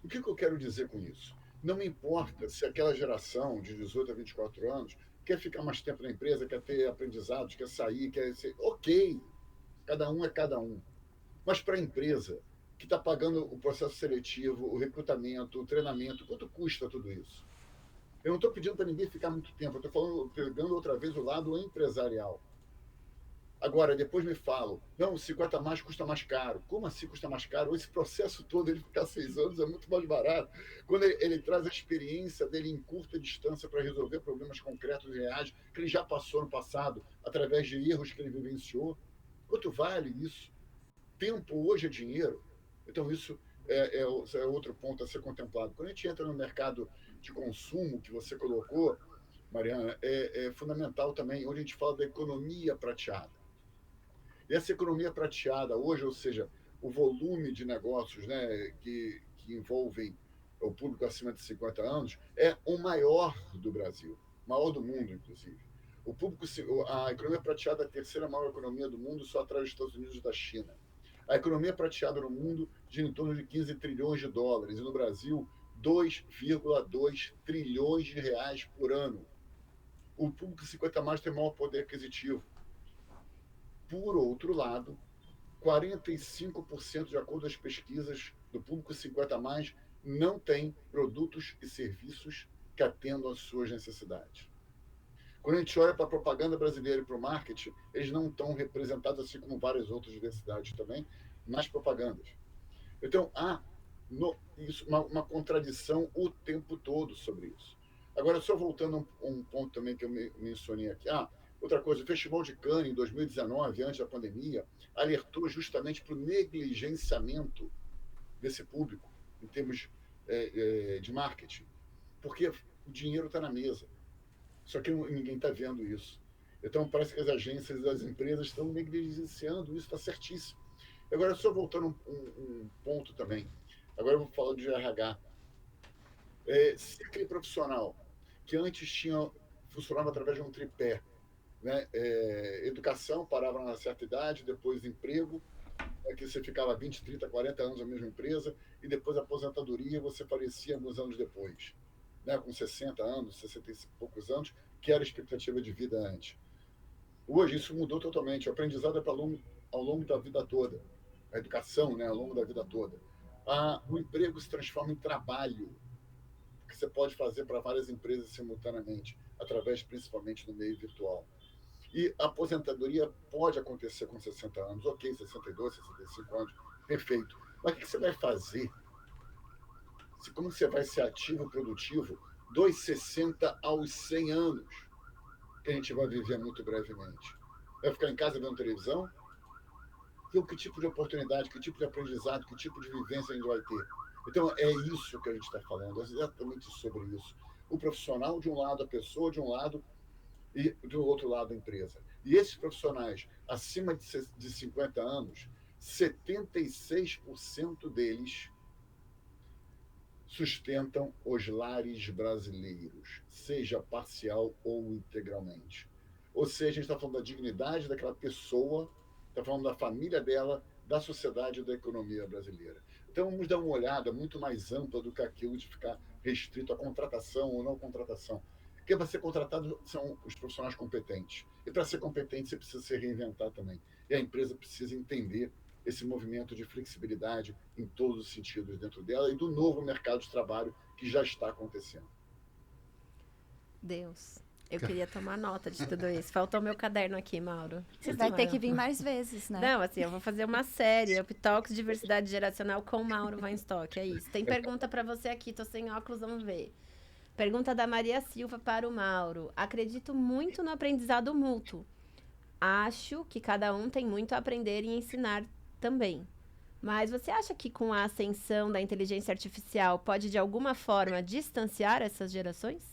S2: O que eu quero dizer com isso? Não me importa se aquela geração de 18 a 24 anos quer ficar mais tempo na empresa, quer ter aprendizados, quer sair, quer ser. Ok, cada um é cada um. Mas para a empresa que está pagando o processo seletivo, o recrutamento, o treinamento, quanto custa tudo isso? Eu não estou pedindo para ninguém ficar muito tempo, eu estou pegando outra vez o lado empresarial. Agora, depois me falam, não, 50 mais custa mais caro. Como assim custa mais caro? Esse processo todo, ele ficar 6 anos, é muito mais barato. Quando ele traz a experiência dele em curta distância para resolver problemas concretos e reais, que ele já passou no passado, através de erros que ele vivenciou. Quanto vale isso? Tempo hoje é dinheiro. Então, isso é outro ponto a ser contemplado. Quando a gente entra no mercado de consumo que você colocou, Mariana, é fundamental também, onde a gente fala da economia prateada. E essa economia prateada hoje, ou seja, o volume de negócios, né, que envolvem o público acima de 50 anos, é o maior do Brasil, maior do mundo, inclusive. A economia prateada é a terceira maior economia do mundo, só atrás dos Estados Unidos e da China. A economia prateada no mundo gira em torno de 15 trilhões de dólares, e no Brasil, 2,2 trilhões de reais por ano. O público 50 mais tem maior poder aquisitivo. Por outro lado, 45%, de acordo com as pesquisas do público 50 mais, não tem produtos e serviços que atendam às suas necessidades. Quando a gente olha para a propaganda brasileira e para o marketing, eles não estão representados, assim como várias outras diversidades também, nas propagandas. Então, há uma contradição o tempo todo sobre isso. Agora, só voltando a um ponto também que eu mencionei aqui. Outra coisa, o Festival de Cannes, em 2019, antes da pandemia, alertou justamente para o negligenciamento desse público, em termos de marketing, porque o dinheiro está na mesa. Só que ninguém está vendo isso. Então, parece que as agências e as empresas estão negligenciando isso, está certíssimo. Agora, só voltando um ponto também. Agora eu vou falar de RH. Se aquele profissional que antes funcionava através de um tripé, né? Educação, parava na certa idade, depois emprego, que você ficava 20, 30, 40 anos na mesma empresa, e depois aposentadoria, você falecia alguns anos depois, né? Com 60 anos, 60 e poucos anos, que era a expectativa de vida antes. Hoje isso mudou totalmente, o aprendizado é ao longo da vida toda, a educação, né? Ao longo da vida toda. O emprego se transforma em trabalho, que você pode fazer para várias empresas simultaneamente, através principalmente do meio virtual. E a aposentadoria pode acontecer com 60 anos, ok, 62, 65 anos, perfeito. Mas o que você vai fazer? Como você vai ser ativo, produtivo, dos 60 aos 100 anos, que a gente vai viver muito brevemente? Vai ficar em casa vendo televisão? Então, que tipo de oportunidade, que tipo de aprendizado, que tipo de vivência a gente vai ter? Então, é isso que a gente está falando, é exatamente sobre isso. O profissional de um lado, a pessoa de um lado, e do outro lado a empresa. E esses profissionais acima de 50 anos, 76% deles sustentam os lares brasileiros, seja parcial ou integralmente. Ou seja, a gente está falando da dignidade daquela pessoa, está falando da família dela, da sociedade e da economia brasileira. Então, vamos dar uma olhada muito mais ampla do que aquilo de ficar restrito à contratação ou não contratação. Porque para ser contratado são os profissionais competentes. E para ser competente, você precisa se reinventar também. E a empresa precisa entender esse movimento de flexibilidade em todos os sentidos dentro dela e do novo mercado de trabalho que já está acontecendo.
S1: Deus, eu queria tomar nota de tudo isso. Faltou meu caderno aqui, Mauro.
S4: Você vai ter que vir mais vezes, né?
S1: Não, assim, eu vou fazer uma série, Up Talks Diversidade Geracional com Mauro Weinstock, é isso. Tem pergunta para você aqui, tô sem óculos, vamos ver. Pergunta da Maria Silva para o Mauro. Acredito muito no aprendizado mútuo. Acho que cada um tem muito a aprender e ensinar também. Mas você acha que com a ascensão da inteligência artificial pode de alguma forma distanciar essas gerações?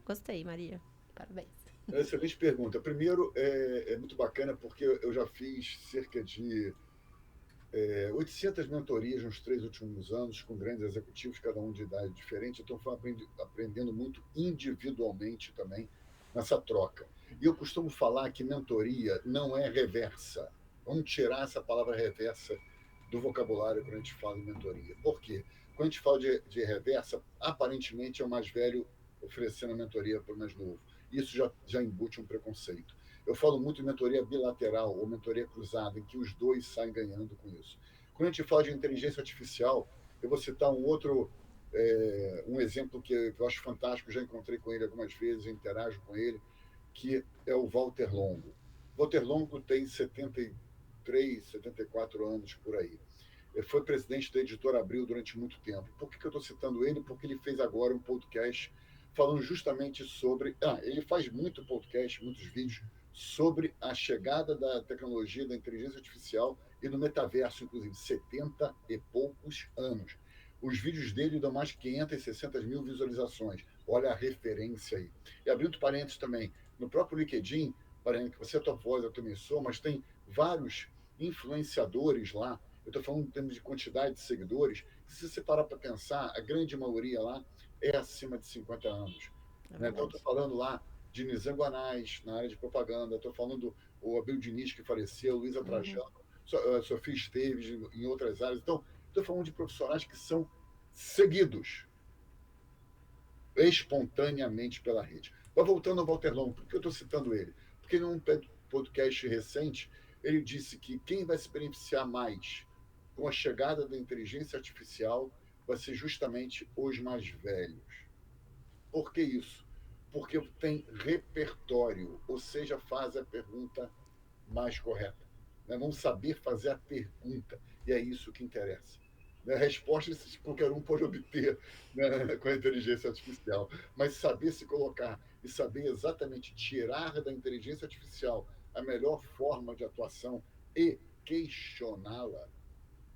S1: Gostei, Maria. Parabéns.
S2: Excelente pergunta. Primeiro, é muito bacana porque eu já fiz cerca de 800 mentorias nos 3 últimos anos com grandes executivos, cada um de idade diferente. Então, fui aprendendo muito individualmente também nessa troca. E eu costumo falar que mentoria não é reversa. Vamos tirar essa palavra reversa do vocabulário quando a gente fala em mentoria. Por quê? Quando a gente fala de reversa, aparentemente é o mais velho oferecendo a mentoria para o mais novo. Isso já embute um preconceito. Eu falo muito em mentoria bilateral ou mentoria cruzada, em que os dois saem ganhando com isso. Quando a gente fala de inteligência artificial, eu vou citar um exemplo que eu acho fantástico, já encontrei com ele algumas vezes, interajo com ele, que é o Walter Longo. Walter Longo tem 73, 74 anos por aí. Ele foi presidente da Editora Abril durante muito tempo. Por que eu estou citando ele? Porque ele fez agora um podcast falando justamente sobre... ele faz muito podcast, muitos vídeos, sobre a chegada da tecnologia, da inteligência artificial e do metaverso, inclusive, 70 e poucos anos. Os vídeos dele dão mais de 500, 600 mil visualizações. Olha a referência aí. E abrindo parênteses também, no próprio LinkedIn, que você é a tua voz, eu também sou, mas tem vários influenciadores lá. Eu estou falando em termos de quantidade de seguidores. Se você parar para pensar, a grande maioria lá é acima de 50 anos. Né? Então, eu estou falando lá de Nizam Guanais, na área de propaganda, estou falando o Abel Diniz, que faleceu, Luísa Trajano, Sofia Esteves, em outras áreas. Então, estou falando de profissionais que são seguidos espontaneamente pela rede. Mas voltando ao Walter Longo, por que eu estou citando ele? Porque num podcast recente, ele disse que quem vai se beneficiar mais com a chegada da inteligência artificial vai ser justamente os mais velhos. Por que isso? Porque tem repertório, ou seja, faz a pergunta mais correta. Né? Vão saber fazer a pergunta, e é isso que interessa. Né? Respostas qualquer um pode obter, né, com a inteligência artificial, mas saber se colocar e saber exatamente tirar da inteligência artificial a melhor forma de atuação e questioná-la,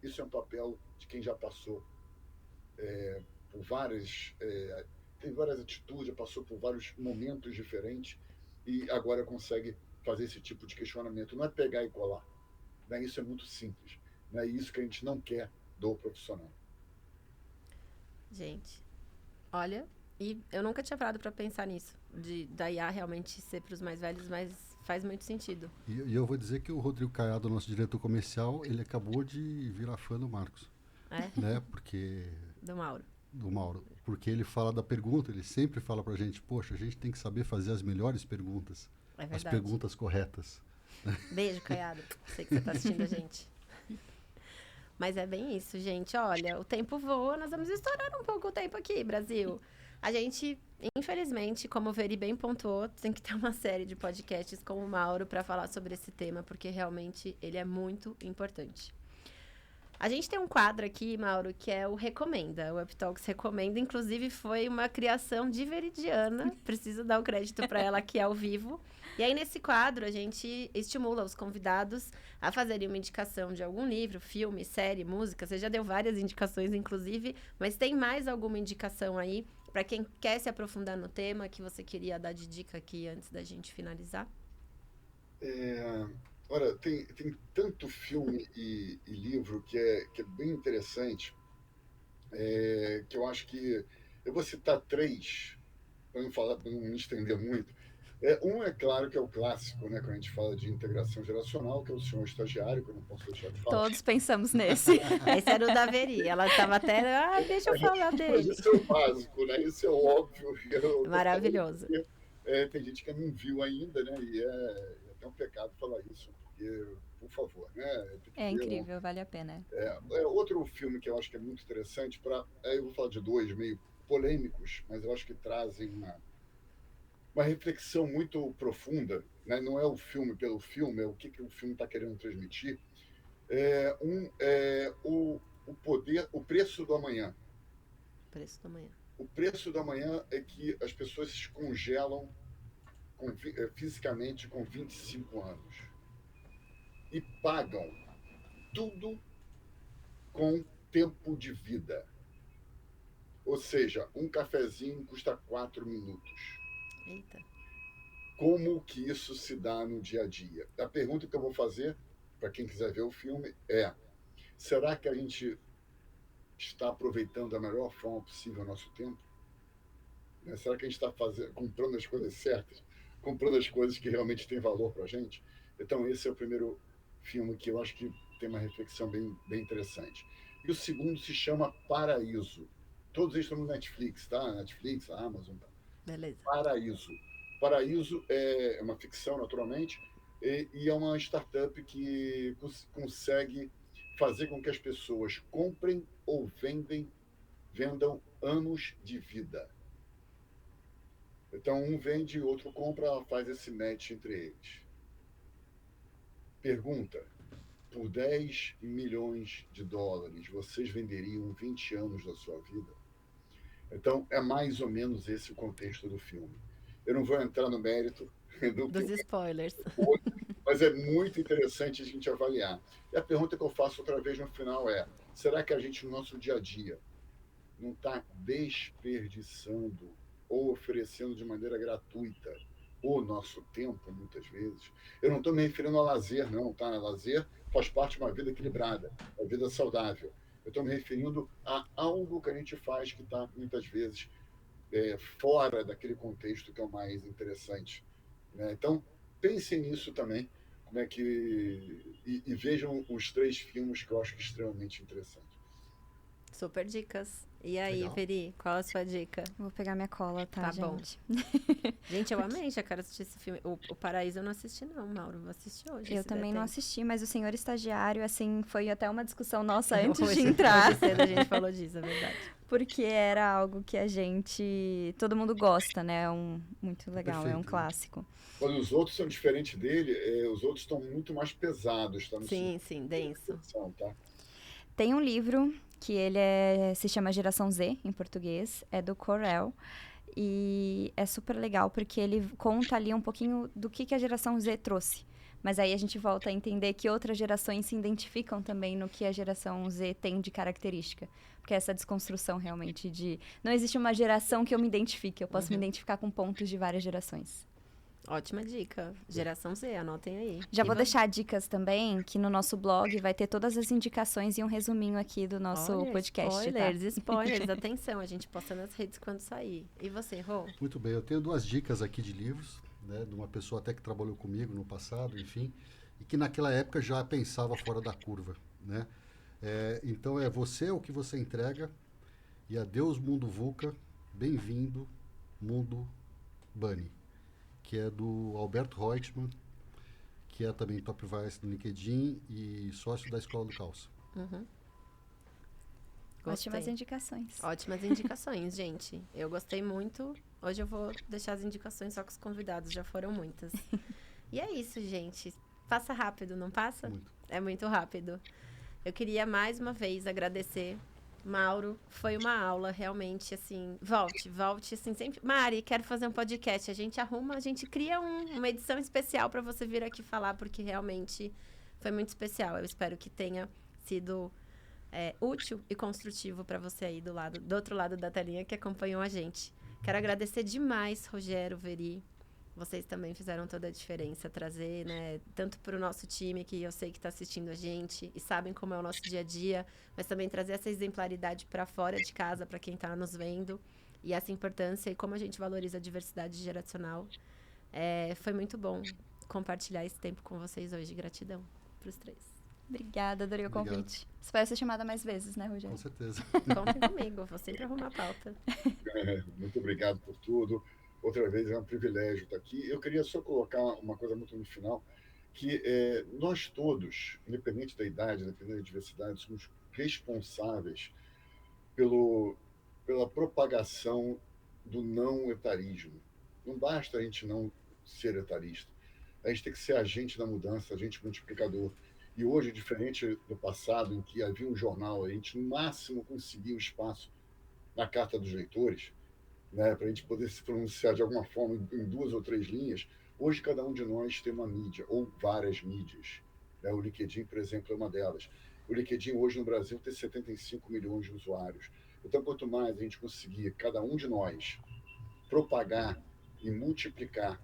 S2: isso é um papel de quem já passou por tem várias atitudes, já passou por vários momentos diferentes e agora consegue fazer esse tipo de questionamento. Não é pegar e colar. Né? Isso é muito simples. Né? É isso que a gente não quer do profissional.
S1: Gente, olha, e eu nunca tinha parado para pensar nisso, da IA realmente ser para os mais velhos, mas faz muito sentido.
S3: E eu vou dizer que o Rodrigo Caiado, nosso diretor comercial, ele acabou de virar fã do Marcos. Né? Porque...
S1: Do Mauro.
S3: Do Mauro. Porque ele fala da pergunta, ele sempre fala pra gente, poxa, a gente tem que saber fazer as melhores perguntas.
S1: É verdade.
S3: As perguntas corretas.
S1: Beijo, Caiado. Sei que você tá assistindo a gente. Mas é bem isso, gente. Olha, o tempo voa, nós vamos estourar um pouco o tempo aqui, Brasil. A gente, infelizmente, como o Veri bem pontuou, tem que ter uma série de podcasts com o Mauro para falar sobre esse tema, porque realmente ele é muito importante. A gente tem um quadro aqui, Mauro, que é o Recomenda. O UpTalks Recomenda, inclusive, foi uma criação de Veridiana. Preciso dar o crédito para ela aqui ao vivo. E aí, nesse quadro, a gente estimula os convidados a fazerem uma indicação de algum livro, filme, série, música. Você já deu várias indicações, inclusive, mas tem mais alguma indicação aí para quem quer se aprofundar no tema que você queria dar de dica aqui antes da gente finalizar?
S2: Olha, tem tanto filme e livro que é bem interessante, que eu acho que... Eu vou citar 3, para não me estender muito. Um, é claro, que é o clássico, né, quando a gente fala de integração geracional, que é o Senhor Estagiário, que eu não posso deixar de falar.
S4: Todos pensamos nesse.
S1: Esse era o da Veri. Ela estava até... deixa eu falar dele.
S2: Mas isso é o básico, né? Isso é óbvio.
S1: Maravilhoso.
S2: Tem gente que não viu ainda, né? E é até um pecado falar isso, porque, por favor, né?
S4: É incrível, vale a pena.
S2: Outro filme que eu acho que é muito interessante, eu vou falar de 2 meio polêmicos, mas eu acho que trazem uma reflexão muito profunda, né? Não é o filme pelo filme, é o que o filme está querendo transmitir. O Preço do Amanhã.
S1: Preço do Amanhã.
S2: O Preço do Amanhã é que as pessoas se congelam fisicamente com 25 anos e pagam tudo com tempo de vida. Ou seja, um cafezinho custa 4 minutos.
S1: Eita.
S2: Como que isso se dá no dia a dia? A pergunta que eu vou fazer para quem quiser ver o filme é: será que a gente está aproveitando da melhor forma possível o nosso tempo? Né? Será que a gente está comprando as coisas certas? Comprando as coisas que realmente têm valor para a gente? Então, esse é o primeiro filme que eu acho que tem uma reflexão bem interessante. E o segundo se chama Paraíso. Todos eles estão no Netflix, tá? Netflix, Amazon. Tá?
S1: Beleza.
S2: Paraíso. Paraíso é uma ficção, naturalmente, e é uma startup que consegue fazer com que as pessoas comprem ou vendam anos de vida. Então, um vende, outro compra, faz esse match entre eles. Pergunta: por 10 milhões de dólares, vocês venderiam 20 anos da sua vida? Então, é mais ou menos esse o contexto do filme. Eu não vou entrar no mérito
S1: dos spoilers,
S2: mas é muito interessante a gente avaliar. E a pergunta que eu faço outra vez no final é: será que a gente, no nosso dia a dia, não está desperdiçando ou oferecendo de maneira gratuita o nosso tempo, muitas vezes. Eu não estou me referindo a lazer, não, tá? Lazer faz parte de uma vida equilibrada, uma vida saudável. Eu estou me referindo a algo que a gente faz que está, muitas vezes, fora daquele contexto que é o mais interessante, né? Então, pensem nisso também, como é que e vejam os 3 filmes que eu acho extremamente interessantes.
S1: Super dicas. E aí,
S3: Legal.
S1: Veri, qual a sua dica?
S4: Vou pegar minha cola, tá,
S1: Tá bom.
S4: gente?
S1: Gente, eu amei, já quero assistir esse filme. O Paraíso eu não assisti não, Mauro, vou assistir hoje.
S4: Eu
S1: se
S4: também
S1: der
S4: não
S1: tempo.
S4: assisti, mas o Senhor Estagiário, assim, foi até uma discussão nossa antes
S1: Hoje-
S4: de entrar.
S1: Hoje cedo a gente falou disso, é verdade.
S4: Porque era algo que a gente... Todo mundo gosta, né? É muito legal, é um
S3: Perfeito, né?
S4: clássico.
S2: Quando os outros são diferentes dele, os outros estão muito mais pesados, tá? No
S1: Sim, sim, denso.
S2: sentido, tá?
S4: Tem um livro que se chama Geração Z, em português, é do Corel. E é super legal, porque ele conta ali um pouquinho do que a geração Z trouxe. Mas aí a gente volta a entender que outras gerações se identificam também no que a geração Z tem de característica. Porque essa desconstrução realmente de... Não existe uma geração que eu me identifique, eu posso me identificar com pontos de várias gerações.
S1: Ótima dica. Geração Z, anotem aí.
S4: Já
S1: E
S4: vou deixar dicas também, que no nosso blog vai ter todas as indicações e um resuminho aqui do nosso
S1: Olha,
S4: podcast,
S1: spoilers,
S4: tá?
S1: spoilers, atenção, a gente posta nas redes quando sair. E você, Rô?
S3: Muito bem, eu tenho 2 dicas aqui de livros, né, de uma pessoa até que trabalhou comigo no passado, enfim, e que naquela época já pensava fora da curva, né? Então Você é o que você entrega e Adeus Mundo VUCA, bem-vindo Mundo Bunny, que é do Alberto Reutemann, que é também Top Vice no LinkedIn e sócio da Escola do Calça.
S1: Gostei.
S4: Ótimas indicações.
S1: Ótimas indicações, gente. Eu gostei muito. Hoje eu vou deixar as indicações só com os convidados, já foram muitas. E é isso, gente. Passa rápido, não passa?
S3: Muito.
S1: É muito rápido. Eu queria mais uma vez agradecer. Mauro, foi uma aula, realmente, assim, volte, assim, sempre. Mari, quero fazer um podcast. A gente cria uma edição especial para você vir aqui falar, porque realmente foi muito especial. Eu espero que tenha sido útil e construtivo para você aí do outro lado da telinha que acompanhou a gente. Quero agradecer demais, Rogério, Veri. Vocês também fizeram toda a diferença, trazer, né, tanto para o nosso time, que eu sei que está assistindo a gente e sabem como é o nosso dia a dia, mas também trazer essa exemplaridade para fora de casa, para quem está nos vendo, e essa importância e como a gente valoriza a diversidade geracional. Foi muito bom compartilhar esse tempo com vocês hoje. Gratidão para os 3.
S4: Obrigada, adorei o
S3: Obrigado.
S4: convite. Espero ser chamada mais vezes, né, Rogério?
S3: Com certeza.
S1: Contem comigo, vou sempre arrumar a pauta.
S2: Muito obrigado por tudo. Outra vez é um privilégio estar aqui. Eu queria só colocar uma coisa muito no final, que nós todos, independente da idade, independente da diversidade, somos responsáveis pela propagação do não etarismo. Não basta a gente não ser etarista. A gente tem que ser agente da mudança, agente multiplicador. E hoje, diferente do passado, em que havia um jornal, a gente no máximo conseguia um espaço na carta dos leitores, né, para a gente poder se pronunciar de alguma forma em 2 ou 3 linhas. Hoje, cada um de nós tem uma mídia, ou várias mídias. Né? O LinkedIn, por exemplo, é uma delas. O LinkedIn, hoje, no Brasil, tem 75 milhões de usuários. Então, quanto mais a gente conseguir, cada um de nós, propagar e multiplicar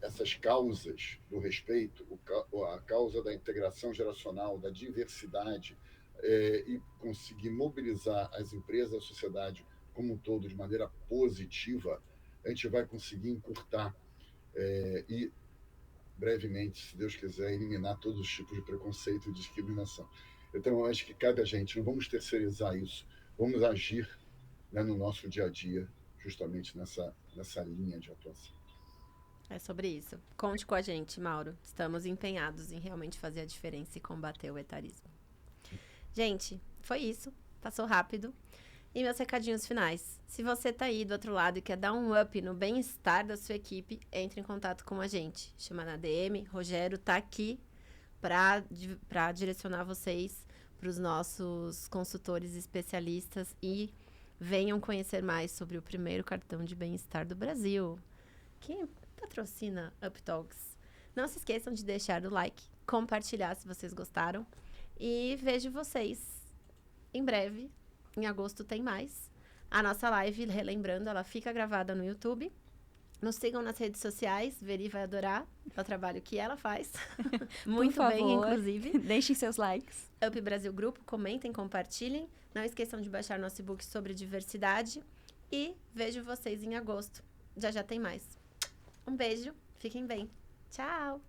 S2: essas causas do respeito, a causa da integração geracional, da diversidade, e conseguir mobilizar as empresas, a sociedade como um todo de maneira positiva, a gente vai conseguir encurtar e brevemente, se Deus quiser, eliminar todos os tipos de preconceito e discriminação. Então, eu acho que cabe a gente, não vamos terceirizar isso, vamos agir, né, no nosso dia a dia, justamente nessa linha de atuação.
S1: É sobre isso. Conte com a gente, Mauro. Estamos empenhados em realmente fazer a diferença e combater o etarismo. Gente, foi isso. Passou rápido. E meus recadinhos finais. Se você tá aí do outro lado e quer dar um up no bem-estar da sua equipe, entre em contato com a gente. Chama na DM. Rogério tá aqui para direcionar vocês para os nossos consultores especialistas e venham conhecer mais sobre o primeiro cartão de bem-estar do Brasil. Que patrocina UpTalks. Não se esqueçam de deixar o like, compartilhar se vocês gostaram. E vejo vocês em breve. Em agosto tem mais. A nossa live, relembrando, ela fica gravada no YouTube. Nos sigam nas redes sociais, Veri vai adorar o trabalho que ela faz. Muito
S4: Por
S1: bem,
S4: favor,
S1: inclusive.
S4: Deixem seus likes.
S1: Up Brasil Grupo, comentem, compartilhem. Não esqueçam de baixar nosso e-book sobre diversidade. E vejo vocês em agosto. Já tem mais. Um beijo, fiquem bem. Tchau!